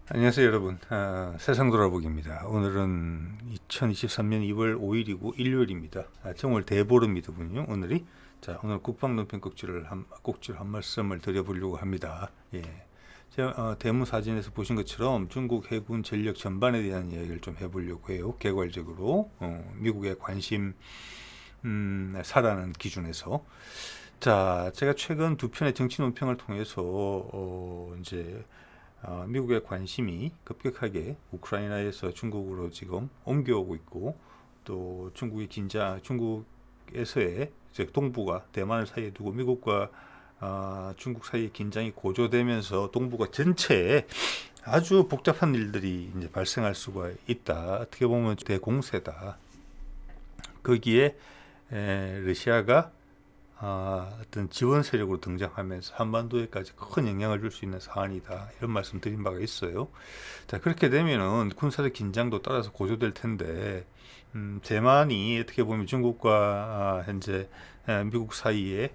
안녕하세요 여러분. 세상 돌아보기입니다. 오늘은 2023년 2월 5일이고 일요일입니다. 정월 대보름이더군요 오늘이. 자, 오늘 국방논평 꼭지를 한 말씀을 드려보려고 합니다. 예. 제가 대문 사진에서 보신 것처럼 중국 해군 전력 전반에 대한 이야기를 좀 해보려고 해요. 개괄적으로 미국의 관심 사라는 기준에서. 자, 제가 최근 두 편의 정치 논평을 통해서 이제 미국의 관심이 급격하게 우크라이나에서 중국으로 지금 옮겨오고 있고, 또 중국에서의 이제 동북아 대만을 사이에 두고 미국과 중국 사이의 긴장이 고조되면서 동북아 전체에 아주 복잡한 일들이 이제 발생할 수가 있다. 어떻게 보면 대공세다. 거기에 러시아가 어떤 지원 세력으로 등장하면서 한반도에까지 큰 영향을 줄 수 있는 사안이다. 이런 말씀 드린 바가 있어요. 자, 그렇게 되면은 군사적 긴장도 따라서 고조될 텐데, 대만이 어떻게 보면 중국과 현재 미국 사이에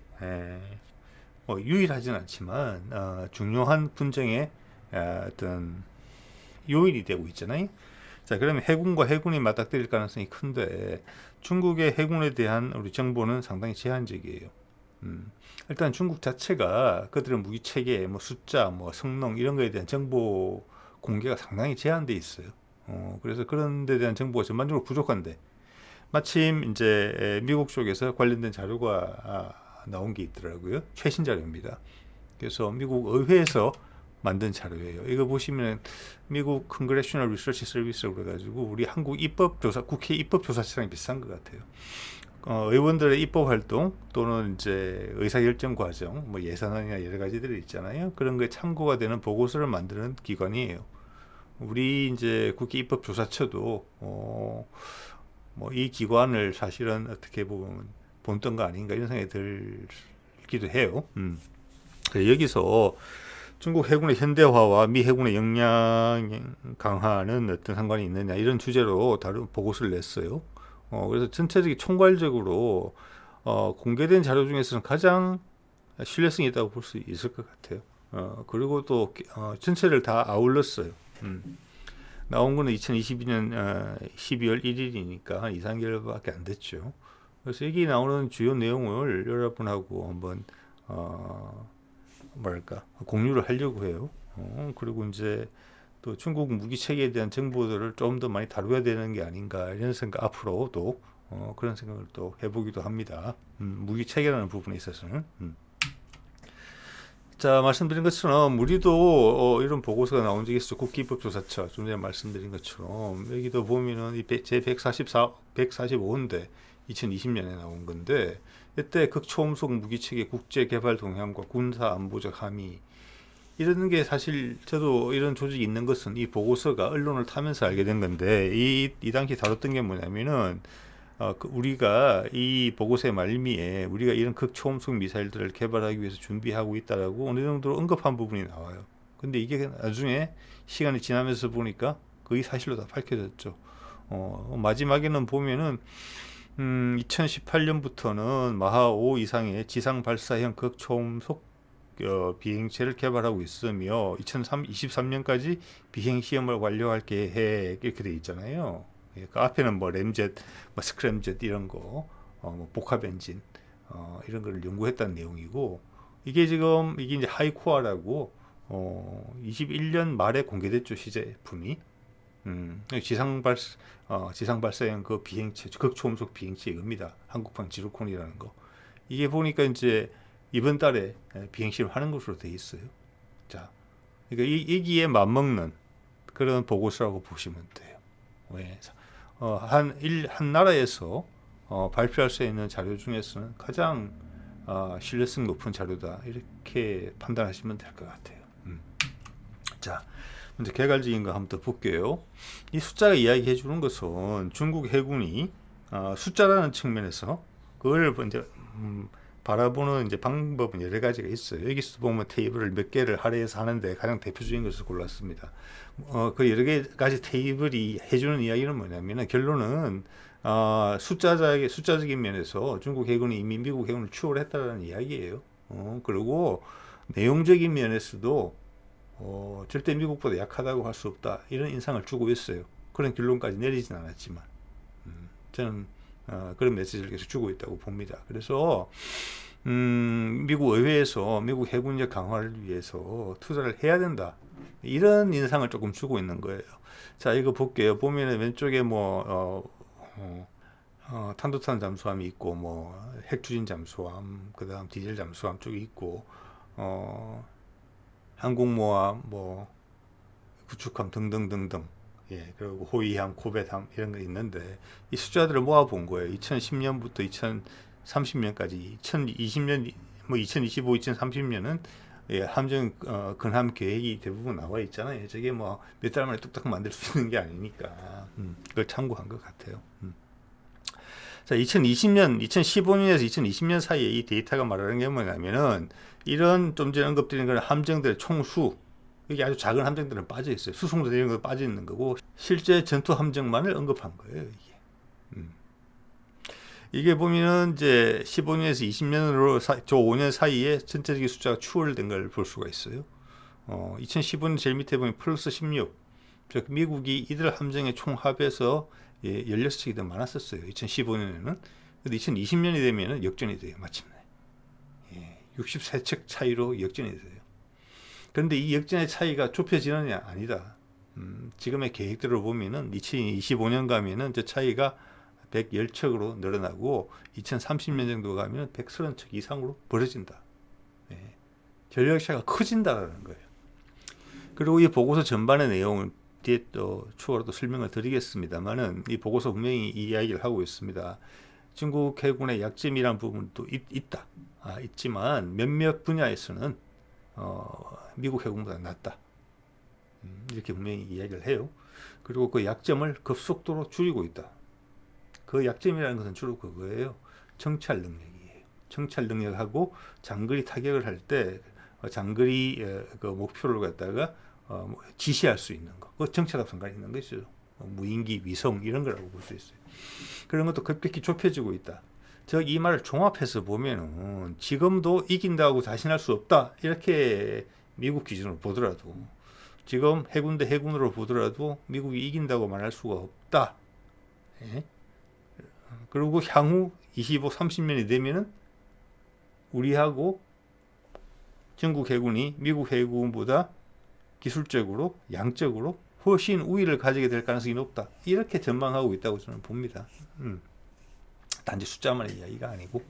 뭐 유일하진 않지만 중요한 분쟁의 어떤 요인이 되고 있잖아요. 자, 그러면 해군과 해군이 맞닥뜨릴 가능성이 큰데 중국의 해군에 대한 우리 정보는 상당히 제한적이에요. 일단 중국 자체가 그들의 무기 체계, 뭐 숫자, 뭐 성능 이런 거에 대한 정보 공개가 상당히 제한돼 있어요. 그래서 그런 데 대한 정보가 전반적으로 부족한데 마침 이제 미국 쪽에서 관련된 자료가 나온 게 있더라고요. 최신 자료입니다. 그래서 미국 의회에서 만든 자료예요. 이거 보시면 미국 Congressional Research Service라고 그래가지고 우리 한국 입법조사, 국회 입법조사처랑 비슷한 것 같아요. 의원들의 입법 활동 또는 이제 의사결정 과정, 뭐 예산안이나 여러 가지들이 있잖아요. 그런 거에 참고가 되는 보고서를 만드는 기관이에요. 우리 이제 국회 입법조사처도 뭐 이 기관을 사실은 어떻게 보면 본던 거 아닌가 이런 생각이 들기도 해요. 여기서 중국 해군의 현대화와 미 해군의 역량 강화는 어떤 상관이 있느냐 이런 주제로 다른 보고서를 냈어요. 그래서 전체적인 총괄적으로 공개된 자료 중에서는 가장 신뢰성이 있다고 볼 수 있을 것 같아요. 그리고 또 전체를 다 아울렀어요. 나온 거는 2022년 12월 1일이니까 한 2, 3개월밖에 안 됐죠. 그래서 여기 나오는 주요 내용을 여러분하고 한번 뭐랄까 공유를 하려고 해요. 그리고 이제 또 중국 무기 체계에 대한 정보들을 좀 더 많이 다뤄야 되는 게 아닌가 이런 생각 앞으로도 그런 생각을 또 해보기도 합니다. 무기 체계라는 부분에 있어서는. 자, 말씀드린 것처럼 우리도 이런 보고서가 나온 적이 있어. 국기법조사처 좀 전에 말씀드린 것처럼 여기도 보면은 제 145인데 2020년에 나온 건데 이때 극초음속 무기체계 국제개발 동향과 군사 안보적 함의 이런 게 사실 저도 이런 조직이 있는 것은 이 보고서가 언론을 타면서 알게 된 건데 이 당시 다뤘던 게 뭐냐면은 우리가 이 보고서의 말미에 우리가 이런 극초음속 미사일들을 개발하기 위해서 준비하고 있다라고 어느 정도 언급한 부분이 나와요. 근데 이게 나중에 시간이 지나면서 보니까 거의 사실로 다 밝혀졌죠. 마지막에는 보면은 2018년부터는 마하 5 이상의 지상 발사형 극초음속 비행체를 개발하고 있으며 2023년까지 비행 시험을 완료할 계획 이렇게 돼 있잖아요. 그 앞에는 뭐 램젯, 뭐 스크램젯 이런 거, 뭐 복합 엔진 이런 걸 연구했다는 내용이고 이게 이제 하이코어라고 21년 말에 공개됐죠 시제품이. 지상 발사형 그 비행체, 극초음속 비행체 이겁니다. 한국판 지루콘이라는 거. 이게 보니까 이제 이번 달에 비행 시험하는 것으로 돼 있어요. 자, 그러니까 이기에 맞먹는 그런 보고서라고 보시면 돼요. 왜? 한 나라에서 발표할 수 있는 자료 중에서는 가장 신뢰성 높은 자료다 이렇게 판단하시면 될 것 같아요. 자, 먼저 개괄적인 거 한번 더 볼게요. 이 숫자가 이야기해 주는 것은 중국 해군이 숫자라는 측면에서 그걸 이제 바라보는 이제 방법은 여러 가지가 있어요. 여기서 보면 테이블을 몇 개를 할애해서 하는데 가장 대표적인 것을 골랐습니다. 그 여러 가지 테이블이 해주는 이야기는 뭐냐면 결론은 숫자적인 면에서 중국 해군이 이미 미국 해군을 추월했다는 이야기예요. 그리고 내용적인 면에서도 절대 미국보다 약하다고 할 수 없다. 이런 인상을 주고 있어요. 그런 결론까지 내리진 않았지만 저는 그런 메시지를 계속 주고 있다고 봅니다. 그래서 미국 의회에서 미국 해군력 강화를 위해서 투자를 해야 된다. 이런 인상을 조금 주고 있는 거예요. 자, 이거 볼게요. 보면은 왼쪽에 탄도탄 잠수함이 있고, 핵추진 잠수함, 그 다음 디젤 잠수함 쪽이 있고, 항공모함, 구축함 등등등등. 예, 그리고 호위함, 코벳함 이런 거 있는데 이 숫자들을 모아 본 거예요. 2010년부터 2030년까지, 2020년, 2025, 2030년은 예, 함정 근함 계획이 대부분 나와 있잖아요. 저게 몇 달 만에 뚝딱 만들 수 있는 게 아니니까 그걸 참고한 것 같아요. 자, 2020년, 2015년에서 2020년 사이에 이 데이터가 말하는 게 뭐냐면은 이런 좀 전에 언급드린 그런 함정들의 총수, 여기 아주 작은 함정들은 빠져 있어요. 수송도 이런 거 빠져 있는 거고 실제 전투 함정만을 언급한 거예요. 이게 보면은 이제 15년에서 20년으로 저 5년 사이에 전체적인 숫자가 추월된 걸 볼 수가 있어요. 2015년 제일 밑에 보면 플러스 16. 즉 미국이 이들 함정의 총 합에서 16척이 더 많았었어요. 2015년에는. 근데 2020년이 되면은 역전이 돼요. 마침내. 63척 차이로 역전이 돼요. 그런데 이 역전의 차이가 좁혀지느냐? 아니다. 지금의 계획대로 보면은 2025년 가면은 저 차이가 110척으로 늘어나고 2030년 정도 가면 130척 이상으로 벌어진다. 전력차가 커진다는 거예요. 그리고 이 보고서 전반의 내용을 뒤에 또 추가로 또 설명을 드리겠습니다만은 이 보고서 분명히 이 이야기를 하고 있습니다. 중국 해군의 약점이란 부분도 있다. 있지만 몇몇 분야에서는 미국 해군보다 낫다. 이렇게 분명히 이야기를 해요. 그리고 그 약점을 급속도로 줄이고 있다. 그 약점이라는 것은 주로 그거예요. 정찰 능력이에요. 정찰 능력하고 장거리 타격을 할 때 장거리 그 목표를 갖다가 지시할 수 있는 거. 그 정찰하고 상관이 있는 것이죠. 무인기, 위성 이런 거라고 볼 수 있어요. 그런 것도 급격히 좁혀지고 있다. 즉 이 말을 종합해서 보면은 지금도 이긴다고 자신할 수 없다. 이렇게 미국 기준으로 보더라도 지금 해군 대 해군으로 보더라도 미국이 이긴다고 말할 수가 없다. 예? 그리고 향후 25, 30년이 되면은 우리하고 중국 해군이 미국 해군보다 기술적으로, 양적으로 훨씬 우위를 가지게 될 가능성이 높다. 이렇게 전망하고 있다고 저는 봅니다. 단지 숫자만의 이야기가 아니고.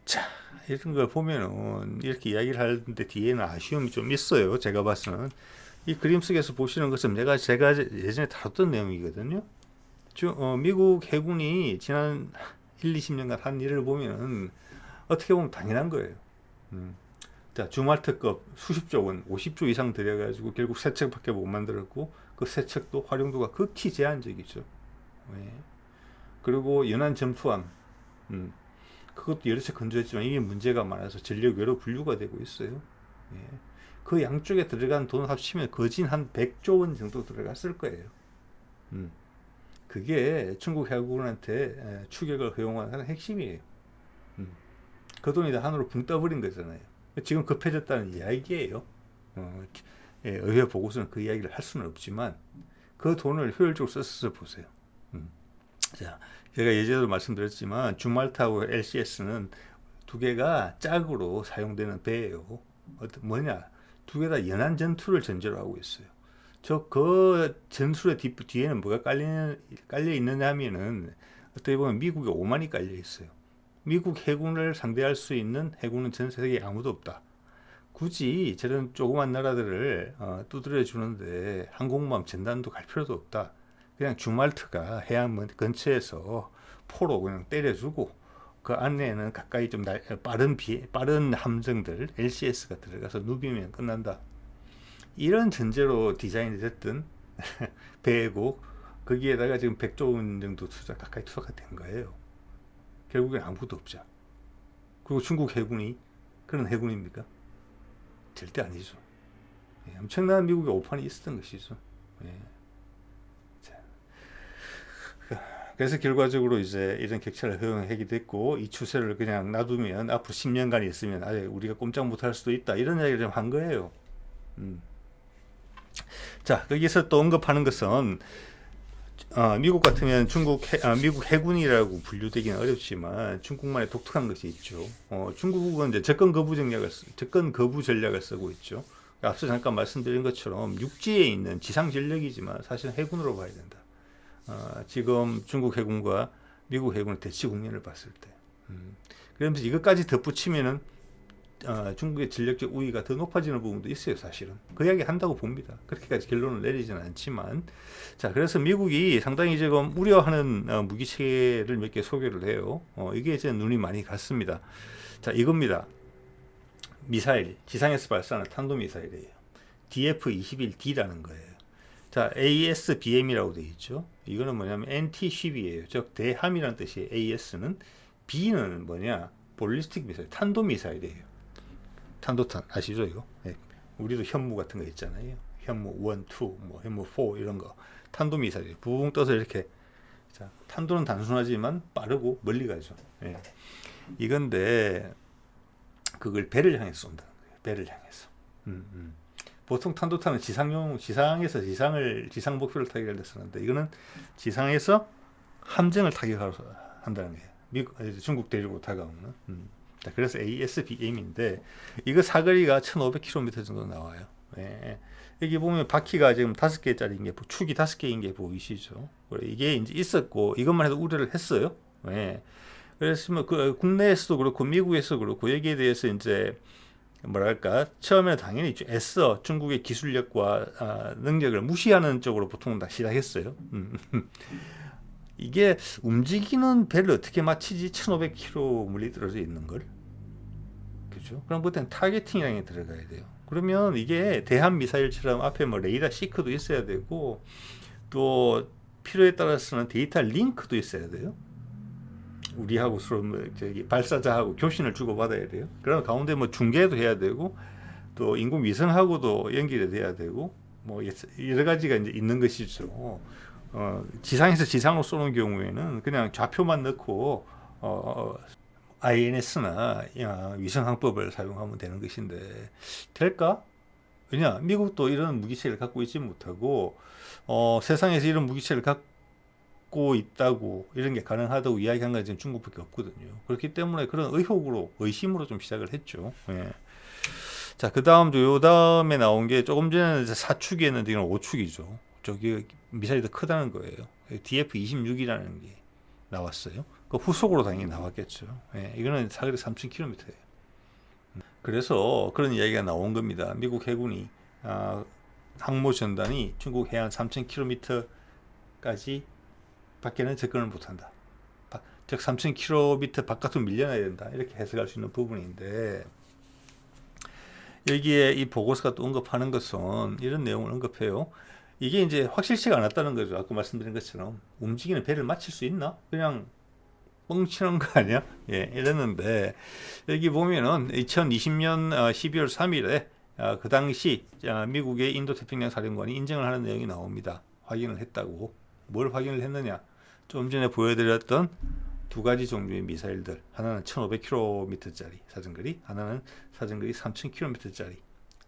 자, 이런 걸 보면은 이렇게 이야기를 하는데 뒤에는 아쉬움이 좀 있어요. 제가 봐서는. 이 그림 속에서 보시는 것은 제가 예전에 다뤘던 내용이거든요. 미국 해군이 지난 1, 20년간 한 일을 보면은 어떻게 보면 당연한 거예요. 자, 주말특급 수십조 원, 50조 이상 들여가지고 결국 세 척밖에 못 만들었고 그 세 척도 활용도가 극히 제한적이죠. 그리고 연안 점프함, 그것도 여러 척 건조했지만 이게 문제가 많아서 전력 외로 분류가 되고 있어요. 그 양쪽에 들어간 돈 합치면 거진 한 100조 원 정도 들어갔을 거예요. 그게 중국 해군한테 추격을 허용하는 핵심이에요. 그 돈이 다 하늘로 붕 떠버린 거잖아요. 지금 급해졌다는 이야기예요. 의회 보고서는 그 이야기를 할 수는 없지만 그 돈을 효율적으로 썼어 보세요. 자, 제가 예전에도 말씀드렸지만 주말트하고 LCS는 두 개가 짝으로 사용되는 배예요. 뭐냐? 두 개 다 연안 전투를 전제로 하고 있어요. 그 전술의 뒤에는 뭐가 깔려 있느냐면은 어떻게 보면 미국의 오만이 깔려 있어요. 미국 해군을 상대할 수 있는 해군은 전 세계에 아무도 없다. 굳이 저런 조그만 나라들을 두드려 주는데 항공모함 전단도 갈 필요도 없다. 그냥 주말트가 해안 근처에서 포로 그냥 때려주고 그 안에는 가까이 좀 빠른 함정들 LCS가 들어가서 누비면 끝난다. 이런 전제로 디자인이 됐던 배고 거기에다가 지금 100조 원 정도 가까이 투자가 된 거예요. 결국엔 아무것도 없죠. 그리고 중국 해군이 그런 해군입니까? 절대 아니죠. 엄청난 미국의 오판이 있었던 것이죠. 그래서 결과적으로 이제 이런 격차를 허용하게 됐고 이 추세를 그냥 놔두면 앞으로 10년간 있으면 우리가 꼼짝 못할 수도 있다 이런 이야기를 좀 한 거예요. 자, 거기서 또 언급하는 것은 미국 같으면 미국 해군이라고 분류되기는 어렵지만 중국만의 독특한 것이 있죠. 중국은 이제 접근 거부 전략을 쓰고 있죠. 앞서 잠깐 말씀드린 것처럼 육지에 있는 지상 전력이지만 사실은 해군으로 봐야 된다. 지금 중국 해군과 미국 해군의 대치 국면을 봤을 때, 그러면서 이것까지 덧붙이면은 중국의 전력적 우위가 더 높아지는 부분도 있어요. 사실은 그 이야기 한다고 봅니다. 그렇게까지 결론을 내리지는 않지만, 자, 그래서 미국이 상당히 지금 우려하는 무기 체계를 몇 개 소개를 해요. 이게 이제 눈이 많이 갔습니다. 자, 이겁니다. 미사일, 지상에서 발사하는 탄도미사일이에요. DF-21D라는 거예요. 자, ASBM이라고 되어 있죠. 이거는 뭐냐면 NT-10이에요. 즉 대함이라는 뜻이에요. AS는, B는 뭐냐, 볼리스틱 미사일, 탄도미사일이에요. 탄도탄 아시죠 이거? 네. 우리도 현무 같은 거 있잖아요. 현무 1, 2, 뭐 현무 4 이런 거 탄도미사일 붕 떠서 이렇게. 자, 탄도는 단순하지만 빠르고 멀리 가죠. 네. 이건데 그걸 배를 향해서 쏜다는 거예요. 배를 향해서. 보통 탄도탄은 지상에서 지상 목표를 타격할 때 쓰는데, 이거는 지상에서 함정을 타격하러 한다는 거예요. 중국 대륙으로 다가오는. 자, 그래서 ASBM인데 이거 사거리가 1,500km 정도 나와요. 예. 여기 보면 바퀴가 지금 5개짜리인 게, 축이 5개인 게 보이시죠? 이게 이제 있었고 이것만 해도 우려를 했어요. 예. 그래서 뭐 국내에서도 그렇고 미국에서도 그렇고 여기에 대해서 이제 뭐랄까, 처음에는 당연히 애써 중국의 기술력과 능력을 무시하는 쪽으로 보통 다 시작했어요. 이게 움직이는 배를 어떻게 맞히지? 1,500km 멀리 떨어져 있는 걸. 그죠? 그럼 그때는 타겟팅이라는 게 들어가야 돼요. 그러면 이게 대함 미사일처럼 앞에 뭐 레이더 시크도 있어야 되고, 또 필요에 따라서는 데이터 링크도 있어야 돼요. 우리하고 서로 발사자하고 교신을 주고받아야 돼요. 그럼 가운데 뭐 중계도 해야 되고, 또 인공위성하고도 연결이 돼야 되고, 뭐 여러 가지가 이제 있는 것이죠. 지상에서 지상으로 쏘는 경우에는 그냥 좌표만 넣고 INS나 위성항법을 사용하면 되는 것인데, 될까? 왜냐, 미국도 이런 무기체를 갖고 있지 못하고 세상에서 이런 무기체를 갖고 있다고, 이런 게 가능하다고 이야기한 건 지금 중국밖에 없거든요. 그렇기 때문에 그런 의심으로 좀 시작을 했죠. 예. 자, 그 다음에 나온 게 조금 전에 4축이었는데 이건 5축이죠. 저기 미사일이 더 크다는 거예요. DF-26이라는 게 나왔어요. 그 후속으로 당연히 나왔겠죠. 예, 이거는 사거리 3,000km예요. 그래서 그런 이야기가 나온 겁니다. 미국 해군이 항모전단이 중국 해안 3,000km까지 밖에는 접근을 못한다. 즉 3,000km 바깥으로 밀려나야 된다. 이렇게 해석할 수 있는 부분인데, 여기에 이 보고서가 또 언급하는 것은 이런 내용을 언급해요. 이게 이제 확실치가 않았다는 거죠. 아까 말씀드린 것처럼 움직이는 배를 맞힐 수 있나? 그냥 뻥치는 거 아니야? 예, 이랬는데, 여기 보면은 2020년 12월 3일에 그 당시 미국의 인도태평양 사령관이 인정을 하는 내용이 나옵니다. 확인을 했다고. 뭘 확인을 했느냐? 좀 전에 보여드렸던 두 가지 종류의 미사일들, 하나는 1,500km짜리 사정거리, 하나는 사정거리 3,000km짜리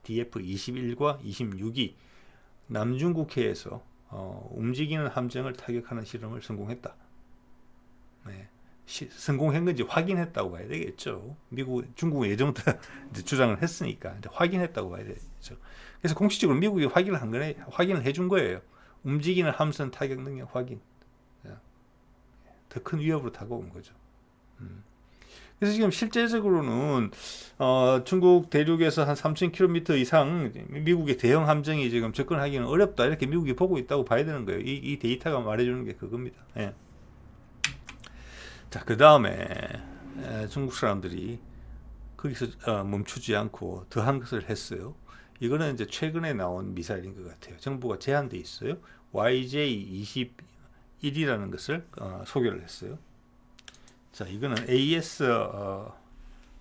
DF-21과 26이 남중국해에서 움직이는 함정을 타격하는 실험을 성공했다. 네. 성공한 건지 확인했다고 봐야 되겠죠. 중국은 예전부터 이제 주장을 했으니까 이제 확인했다고 봐야 되겠죠. 그래서 공식적으로 미국이 확인을 해준 거예요. 움직이는 함선 타격 능력 확인. 더 큰 위협으로 다가온 거죠. 그래서 지금 실제적으로는 중국 대륙에서 한 3,000km 이상 미국의 대형 함정이 지금 접근하기는 어렵다, 이렇게 미국이 보고 있다고 봐야 되는 거예요. 이 데이터가 말해주는 게 그겁니다. 예. 자, 그 다음에 중국 사람들이 거기서 멈추지 않고 더한 것을 했어요. 이거는 이제 최근에 나온 미사일인 것 같아요. 정부가 제한돼 있어요. YJ-21이라는 것을 소개를 했어요. 자, 이거는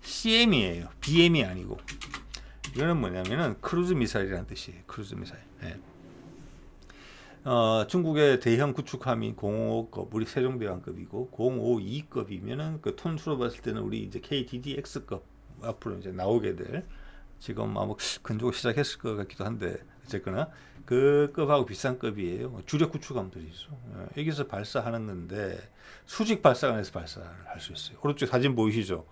CM이에요. BM이 아니고. 이거는 뭐냐면은 크루즈 미사일이라는 뜻이에요. 크루즈 미사일. 네. 중국의 대형 구축함이 055급, 우리 세종대왕급이고, 052급이면은 그 톤수로 봤을 때는 우리 이제 KDDX급 앞으로 이제 나오게 될 지금 아마 근조 시작했을 것 같기도 한데 어쨌거나 그 급하고 비싼 급이에요. 주력 구축함들이죠. 여기서 발사하는 건데 수직 발사관에서 발사를 할 수 있어요. 오른쪽 사진 보이시죠?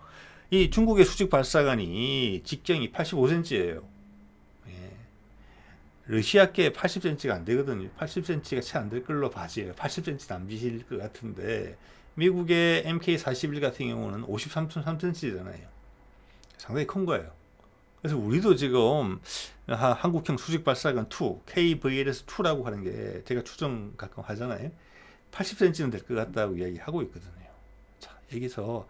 이 중국의 수직 발사관이 직경이 85cm예요. 러시아께 80cm가 안 되거든요. 80cm가 채 안 될 걸로 봐져요. 80cm 남짓일 것 같은데 미국의 MK41 같은 경우는 53.3cm잖아요. 상당히 큰 거예요. 그래서 우리도 지금 한국형 수직 발사관 2, KVLS2라고 하는 게 제가 추정 가끔 하잖아요. 80cm는 될 것 같다고 이야기하고 있거든요. 자, 여기서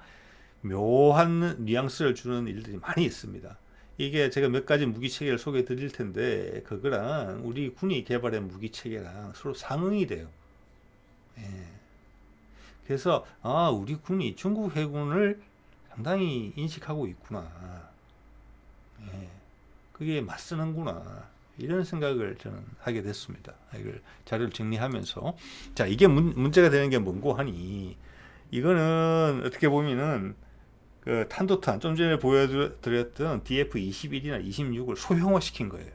묘한 뉘앙스를 주는 일들이 많이 있습니다. 이게 제가 몇 가지 무기 체계를 소개해 드릴 텐데 그거랑 우리 군이 개발한 무기 체계랑 서로 상응이 돼요. 예. 그래서 우리 군이 중국 해군을 상당히 인식하고 있구나. 예. 그게 맞서는구나. 이런 생각을 저는 하게 됐습니다. 이걸 자료를 정리하면서 자, 이게 문제가 되는 게 뭔고 하니 이거는 어떻게 보면은 그 탄도탄 좀 전에 보여드렸던 DF-21이나 26을 소형화 시킨 거예요.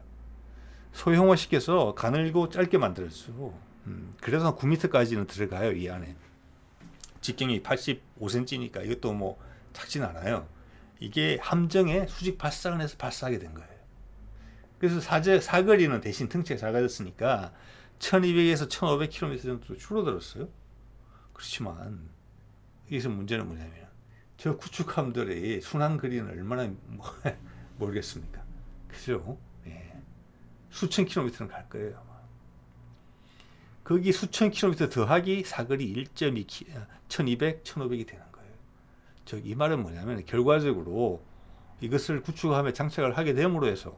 소형화 시켜서 가늘고 짧게 만들었죠. 그래서 9m까지는 들어가요. 이 안에 직경이 85cm니까 이것도 뭐 작진 않아요. 이게 함정에 수직 발사관에서 발사하게 된 거예요. 그래서 사거리는 대신 덩치가 작아졌으니까 1200에서 1500km 정도 줄어들었어요. 그렇지만 여기서 문제는 뭐냐면 저 구축함들의 순항 거리는 얼마나 모르겠습니까? 그죠? 예. 수천 킬로미터는 갈 거예요. 아마. 거기 수천 킬로미터 더하기 사거리 1.2 1200, 1500이 되는 거예요. 즉 이 말은 뭐냐면 결과적으로 이것을 구축함에 장착을 하게 됨으로 해서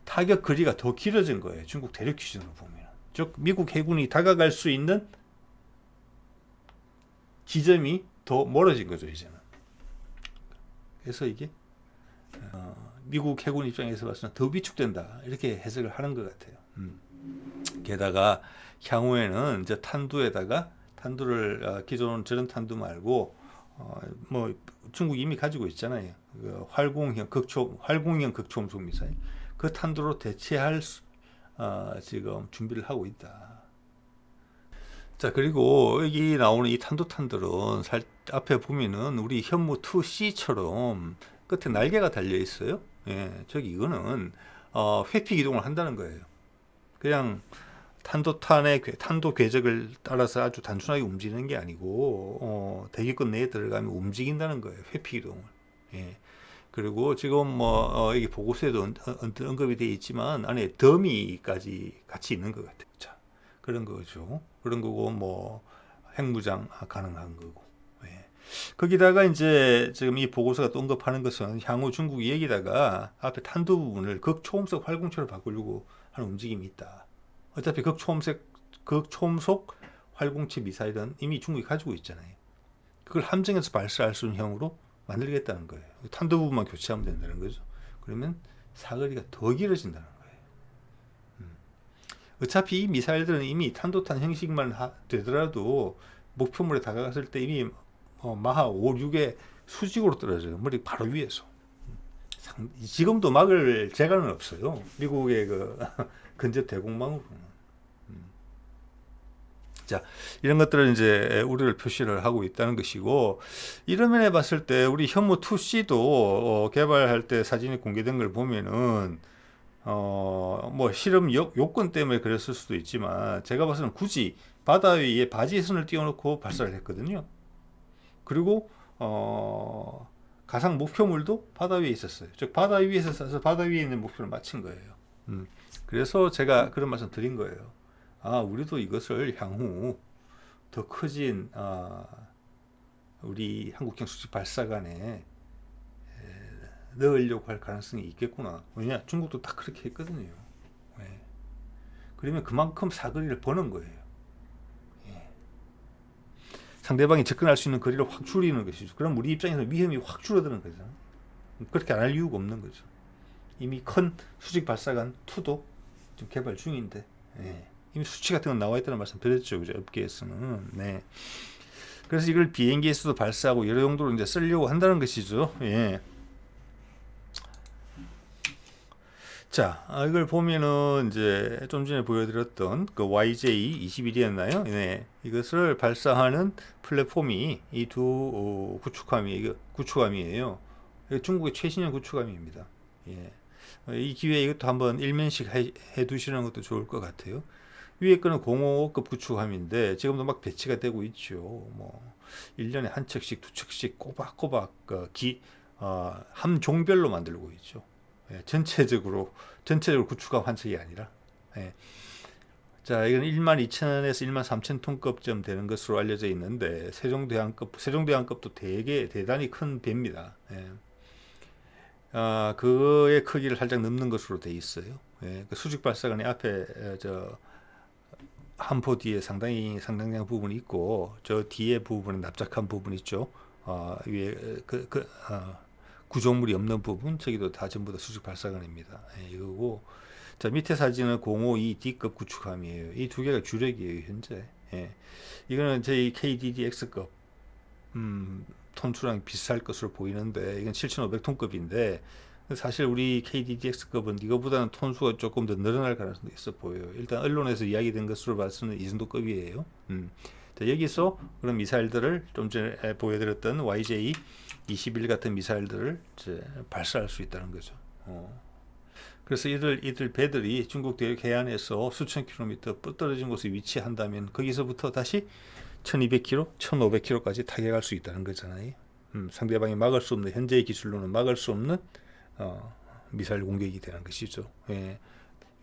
타격 거리가 더 길어진 거예요. 중국 대륙 기준으로 보면. 즉 미국 해군이 다가갈 수 있는 지점이 더 멀어진 거죠, 이제는. 그래서 이게 미국 해군 입장에서 봐서는 더 위축된다 이렇게 해석을 하는 것 같아요. 게다가 향후에는 이제 탄두를 기존 저런 탄두 말고 뭐 중국 이미 가지고 있잖아요. 그 활공형 극초음속 미사일 그 탄두로 대체할 지금 준비를 하고 있다. 자, 그리고 여기 나오는 이 탄도탄들은 앞에 보면은 우리 현무 2C처럼 끝에 날개가 달려 있어요. 예, 이거는 회피 기동을 한다는 거예요. 그냥 탄도탄의 탄도 궤적을 따라서 아주 단순하게 움직이는 게 아니고 대기권 내에 들어가면 움직인다는 거예요. 회피 기동을. 예. 그리고 지금 뭐 여기 보고서에도 언급이 되어 있지만 안에 더미까지 같이 있는 것 같아요. 자, 그런 거죠. 그런 거고 뭐 핵무장 가능한 거고. 예. 거기다가 이제 지금 이 보고서가 또 언급하는 것은 향후 중국이 여기다가 앞에 탄두 부분을 극초음속 활공체로 바꾸려고 하는 움직임이 있다. 어차피 극초음속 활공체 미사일은 이미 중국이 가지고 있잖아요. 그걸 함정에서 발사할 수 있는 형으로 만들겠다는 거예요. 탄두 부분만 교체하면 된다는 거죠. 그러면 사거리가 더 길어진다는 거예요. 어차피 이 미사일들은 이미 탄도탄 형식만 되더라도 목표물에 다가갔을 때 이미 마하 5, 6의 수직으로 떨어져요. 머리 바로 위에서. 지금도 막을 재간은 없어요. 미국의 그 근접 대공망으로는. 자, 이런 것들은 이제 우려를 표시를 하고 있다는 것이고, 이런 면에 봤을 때 우리 현무 2C도 개발할 때 사진이 공개된 걸 보면은 뭐 실험 요건 때문에 그랬을 수도 있지만 제가 봐서는 굳이 바다 위에 바지선을 띄워놓고 발사를 했거든요. 그리고 가상 목표물도 바다 위에 있었어요. 즉 바다 위에서 쏴서 바다 위에 있는 목표를 맞춘 거예요. 그래서 제가 그런 말씀 드린 거예요. 우리도 이것을 향후 더 커진 우리 한국형 수직 발사관에 넣으려고 할 가능성이 있겠구나. 왜냐? 중국도 딱 그렇게 했거든요. 예. 그러면 그만큼 사거리를 버는 거예요. 예. 상대방이 접근할 수 있는 거리를 확 줄이는 것이죠. 그럼 우리 입장에서 위험이 확 줄어드는 거죠. 그렇게 안 할 이유가 없는 거죠. 이미 큰 수직 발사관 2도 지금 개발 중인데, 예. 이미 수치 같은 건 나와 있다는 말씀 드렸죠. 그죠? 업계에서는. 네. 그래서 이걸 비행기에서도 발사하고 여러 용도로 이제 쓰려고 한다는 것이죠. 예. 자, 이걸 보면은 이제 좀 전에 보여드렸던 그 YJ-21이었나요? 네, 이것을 발사하는 플랫폼이 이 두 구축함이에요. 이거 중국의 최신형 구축함입니다. 예. 이 기회에 이것도 한번 일면식 해 두시는 것도 좋을 것 같아요. 위에 거는 055급 구축함인데 지금도 막 배치가 되고 있죠. 뭐 1년에 한 척씩 두 척씩 꼬박꼬박 함 종별로 만들고 있죠. 예, 전체적으로 구축함 한 척이 아니라. 예. 자, 이건 12,000에서 13,000톤급쯤 되는 것으로 알려져 있는데 세종대왕급도 되게 대단히 큰 배입니다. 예. 그의 크기를 살짝 넘는 것으로 돼 있어요. 예, 그 수직 발사관이 앞에 함포 뒤에 상당량 부분이 있고 저 뒤에 부분은 납작한 부분 있죠. 위에 구조물이 없는 부분 저기도 다 전부 다 수직 발사관입니다. 예, 이거고 자 밑에 사진은 052D급 구축함이에요. 이 두 개가 주력이에요 현재. 예, 이거는 저희 KDDX급 톤수랑 비슷할 것으로 보이는데 이건 7,500톤급인데 사실 우리 KDDX급은 이거보다는 톤수가 조금 더 늘어날 가능성도 있어 보여요. 일단 언론에서 이야기된 것으로 봐서는 이 정도급이에요. 자, 여기서 그런 미사일들을 좀 전에 보여드렸던 YJ-21 같은 미사일들을 이제 발사할 수 있다는 거죠. 그래서 이들 배들이 중국 대륙 해안에서 수천 킬로미터 떨어진 곳에 위치한다면 거기서부터 다시 1200km, 1500km까지 타격할 수 있다는 거잖아요. 상대방이 막을 수 없는 현재의 기술로는 막을 수 없는 미사일 공격이 되는 것이죠. 예.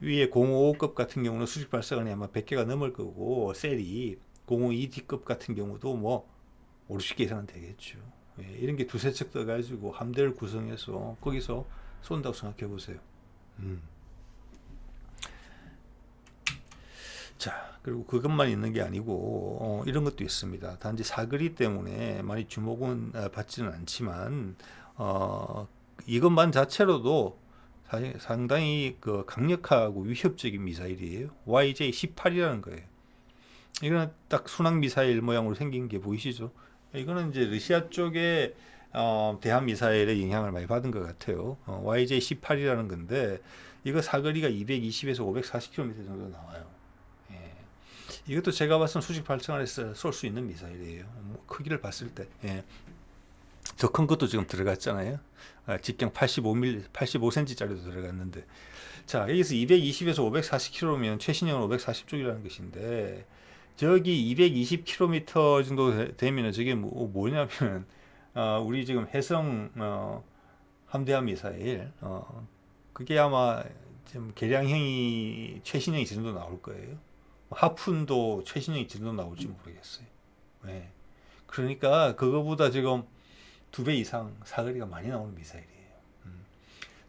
위에 055급 같은 경우는 수직 발사관이 아마 100개가 넘을 거고 셀이 052D급 같은 경우도 뭐 5, 60개 이상은 되겠죠. 예. 이런 게 두세 척 떠가지고 함대를 구성해서 거기서 쏜다고 생각해 보세요. 자, 그리고 그것만 있는 게 아니고 이런 것도 있습니다. 단지 사거리 때문에 많이 주목은 받지는 않지만 이것만 자체로도 사실 상당히 그 강력하고 위협적인 미사일이에요. YJ-18이라는 거예요. 이거는 딱 순항 미사일 모양으로 생긴 게 보이시죠? 이거는 이제 러시아 쪽에 대한 미사일의 영향을 많이 받은 것 같아요. YJ-18이라는 건데 이거 사거리가 220에서 540km 정도 나와요. 예. 이것도 제가 봤을 때 수직 발사관에서 쏠 수 있는 미사일이에요. 뭐 크기를 봤을 때. 예. 더 큰 것도 지금 들어갔잖아요. 직경 85cm짜리도 들어갔는데. 자, 여기서 220에서 540km면 최신형은 540쪽이라는 것인데, 저기 220km 정도 되면 저게 뭐냐면, 우리 지금 해성 함대함 미사일, 그게 아마 지금 개량형이 최신형이 저 정도 나올 거예요. 하푼도 최신형이 저 정도 나올지 모르겠어요. 네. 그러니까 그거보다 지금 2배 이상 사거리가 많이 나오는 미사일이에요.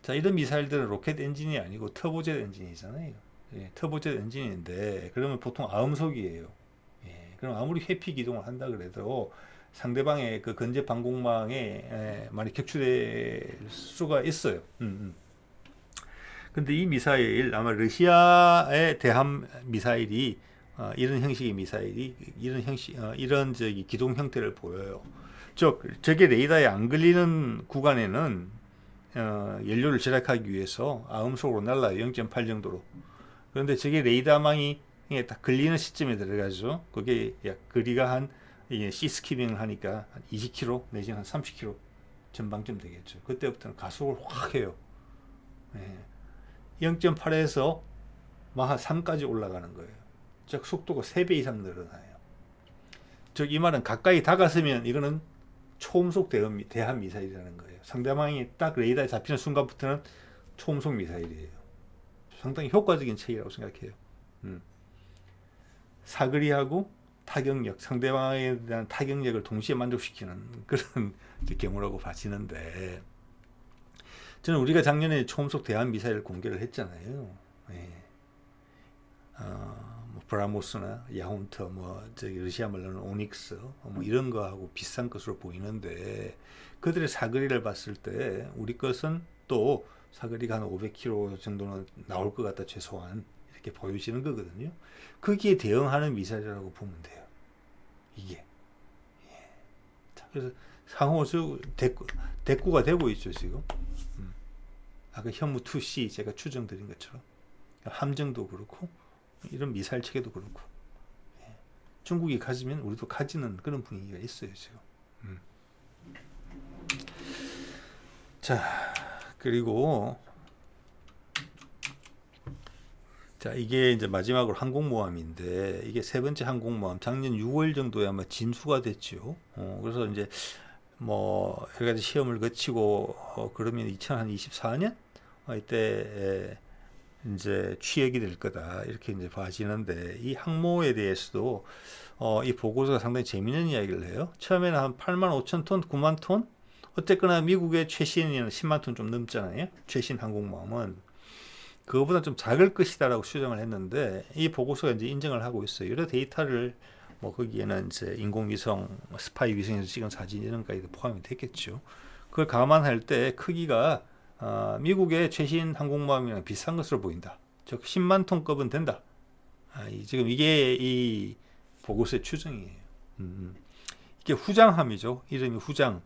자, 이런 미사일들은 로켓 엔진이 아니고 터보젯 엔진이잖아요. 예, 터보젯 엔진인데 그러면 보통 아음속이에요. 예, 그럼 아무리 회피 기동을 한다 그래도 상대방의 그 건재 방공망에 많이 격추될 수가 있어요. 근데 이 미사일 아마 러시아에 대한 미사일이 이런 형식의 미사일이 이런 저기 기동 형태를 보여요. 저게 레이더에 안 걸리는 구간에는 연료를 절약하기 위해서 아음속으로 날라요. 0.8 정도로. 그런데 저게 레이더망이 딱 걸리는 시점에 들어가죠. 그게 약 거리가 한 시스키밍을 하니까 한 20km 내지는 한 30km 전방쯤 되겠죠. 그때부터는 가속을 확 해요. 0.8에서 마하 3까지 올라가는 거예요. 즉 속도가 3배 이상 늘어나요. 즉 이 말은 가까이 다가서면 이거는 초음속 대함 미사일이라는 거예요. 상대방이 딱 레이더에 잡히는 순간부터는 초음속 미사일이에요. 상당히 효과적인 체계라고 생각해요. 사거리하고 타격력, 상대방에 대한 타격력을 동시에 만족시키는 그런 경우라고 봐지는데, 저는 우리가 작년에 초음속 대함 미사일 공개를 했잖아요. 예. 뭐 브라모스나 야혼터, 뭐 저기 러시아 말로는 오닉스, 뭐 이런 거하고 비슷한 것으로 보이는데, 그들의 사거리를 봤을 때 우리 것은 또 사거리가 한 500km 정도는 나올 것 같다 최소한 이렇게 보여지는 거거든요. 거기에 대응하는 미사일이라고 보면 돼요. 이게. 예. 자, 그래서 상호 대꾸가 되고 있죠 지금. 아까 현무2C 제가 추정드린 것처럼 함정도 그렇고 이런 미사일 체계도 그렇고 중국이 가지면 우리도 가지는 그런 분위기가 있어요 지금. 자, 그리고 자, 이게 이제 마지막으로 항공모함인데 이게 세 번째 항공모함 작년 6월 정도에 아마 진수가 됐죠. 그래서 이제 뭐 여러 가지 시험을 거치고 그러면 2024년 이때 이제 취역이 될 거다 이렇게 이제 봐지는데, 이 항모에 대해서도 이 보고서가 상당히 재미있는 이야기를 해요. 처음에는 한 8만 5천 톤, 9만 톤, 어쨌거나 미국의 최신은 10만 톤 좀 넘잖아요. 최신 항공모함은 그거보다 좀 작을 것이다라고 추정을 했는데, 이 보고서가 이제 인정을 하고 있어요. 여러 데이터를 뭐 거기에는 이제 인공위성, 스파이 위성에서 찍은 사진 이런 것까지도 포함이 됐겠죠. 그걸 감안할 때 크기가 미국의 최신 항공모함이랑 비슷한 것으로 보인다. 즉 10만 톤급은 된다. 지금 이게 이 보고서의 추정이에요. 이게 후장함이죠. 이름이 후장.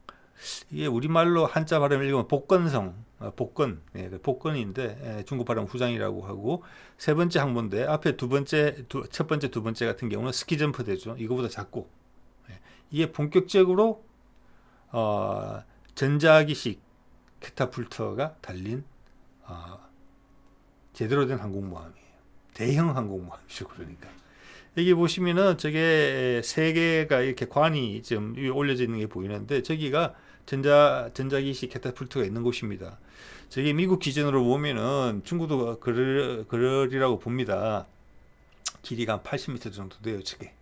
이게 우리말로 한자 발음을 읽으면 복건성, 복건, 복건인데 중국 발음 후장이라고 하고, 세 번째 항모인데 앞에 첫 번째, 두 번째 같은 경우는 스키점프 대죠. 이거보다 작고, 이게 본격적으로 전자기식 캐타풀터가 달린 제대로 된 항공모함이에요. 대형 항공모함이죠. 그러니까 여기 보시면은 저게 세 개가 이렇게 관이 좀 올려져 있는 게 보이는데, 저기가 전자기식 캐타풀트가 있는 곳입니다. 저기 미국 기준으로 보면은 중국도 그러리라고 봅니다. 길이가 한 80m 정도 돼요. 저게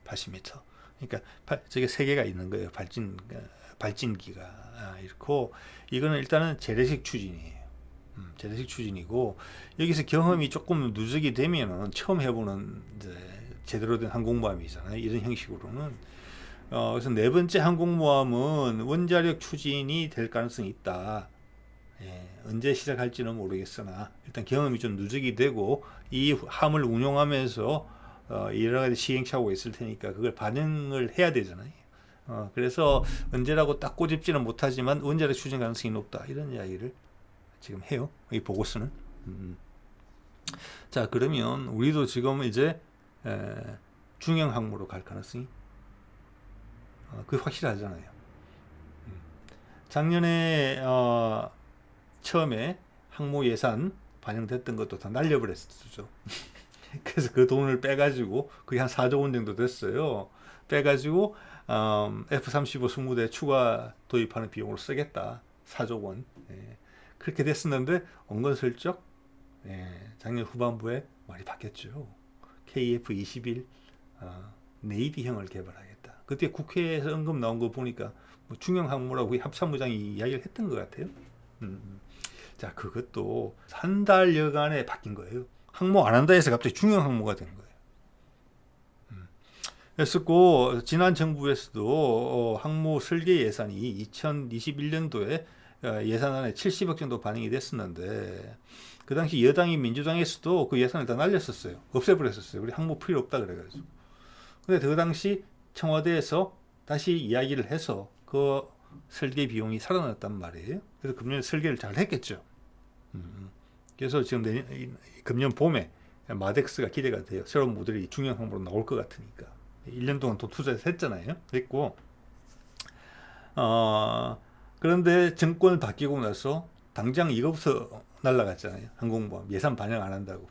80m. 그러니까 저게 세 개가 있는 거예요. 발진기가 이렇고, 이거는 일단은 재래식 추진이에요. 재래식 추진이고, 여기서 경험이 조금 누적이 되면은 처음 해보는 이제 제대로 된 항공모함이잖아요. 이런 형식으로는. 그래서 네 번째 항공모함은 원자력 추진이 될 가능성이 있다. 언제 시작할지는 모르겠으나 일단 경험이 좀 누적이 되고 이 함을 운용하면서 여러 가지 시행착오가 있을 테니까 그걸 반영을 해야 되잖아요. 그래서 언제라고 딱 꼬집지는 못하지만 원자력 추진 가능성이 높다, 이런 이야기를 지금 해요, 이 보고서는. 자, 그러면 우리도 지금 이제 중형 항모로 갈 가능성이 그게 확실하잖아요. 작년에 처음에 항모 예산 반영됐던 것도 다 날려버렸었죠. 그래서 그 돈을 빼가지고 그게 한 4조 원 정도 됐어요. 빼가지고 F-35 20대 추가 도입하는 비용으로 쓰겠다, 4조 원. 그렇게 됐었는데 은근슬쩍 작년 후반부에 말이 바뀌었죠. KF-21 네이비형을 개발하겠다. 그때 국회에서 언급 나온 거 보니까 뭐 중형 항모라고 합참부장이 이야기를 했던 것 같아요. 자, 그것도 한 달여간에 바뀐 거예요. 항모 안 한다 해서 갑자기 중형 항모가 된 거예요. 그랬었고, 지난 정부에서도 항모 설계 예산이 2021년도에 예산안에 70억 정도 반영이 됐었는데, 그 당시 여당인 민주당에서도 그 예산을 다 날렸었어요. 없애버렸었어요. 우리 항모 필요 없다 그래가지고. 근데 그 당시 청와대에서 다시 이야기를 해서 그 설계 비용이 살아났단 말이에요. 그래서 금년 설계를 잘 했겠죠. 그래서 지금 금년 봄에 마덱스가 기대가 돼요. 새로운 모델이 중형 항모로 나올 것 같으니까. 1년 동안 또 투자해서 했잖아요. 됐고, 그런데 정권을 바뀌고 나서 당장 이거부터 날라갔잖아요. 항공모함 예산 반영 안 한다고.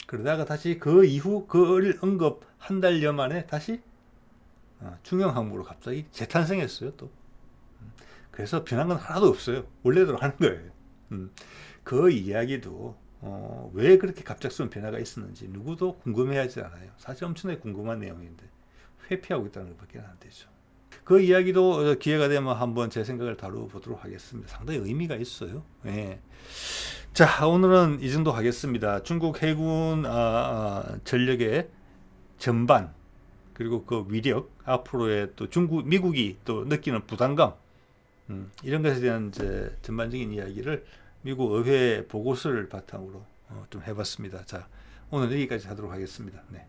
그러다가 다시 그 이후 그를 언급 한 달여 만에 다시 중형 항모로 갑자기 재탄생했어요. 또 그래서 변한 건 하나도 없어요. 원래대로 하는 거예요. 그 이야기도 왜 그렇게 갑작스러운 변화가 있었는지 누구도 궁금해하지 않아요. 사실 엄청나게 궁금한 내용인데 회피하고 있다는 것밖에 안 되죠. 그 이야기도 기회가 되면 한번 제 생각을 다뤄보도록 하겠습니다. 상당히 의미가 있어요. 자, 오늘은 이 정도 하겠습니다. 중국 해군 전력의 전반, 그리고 그 위력, 앞으로의 또 미국이 또 느끼는 부담감, 이런 것에 대한 이제 전반적인 이야기를 미국 의회 보고서를 바탕으로 좀 해봤습니다. 자, 오늘 여기까지 하도록 하겠습니다. 네.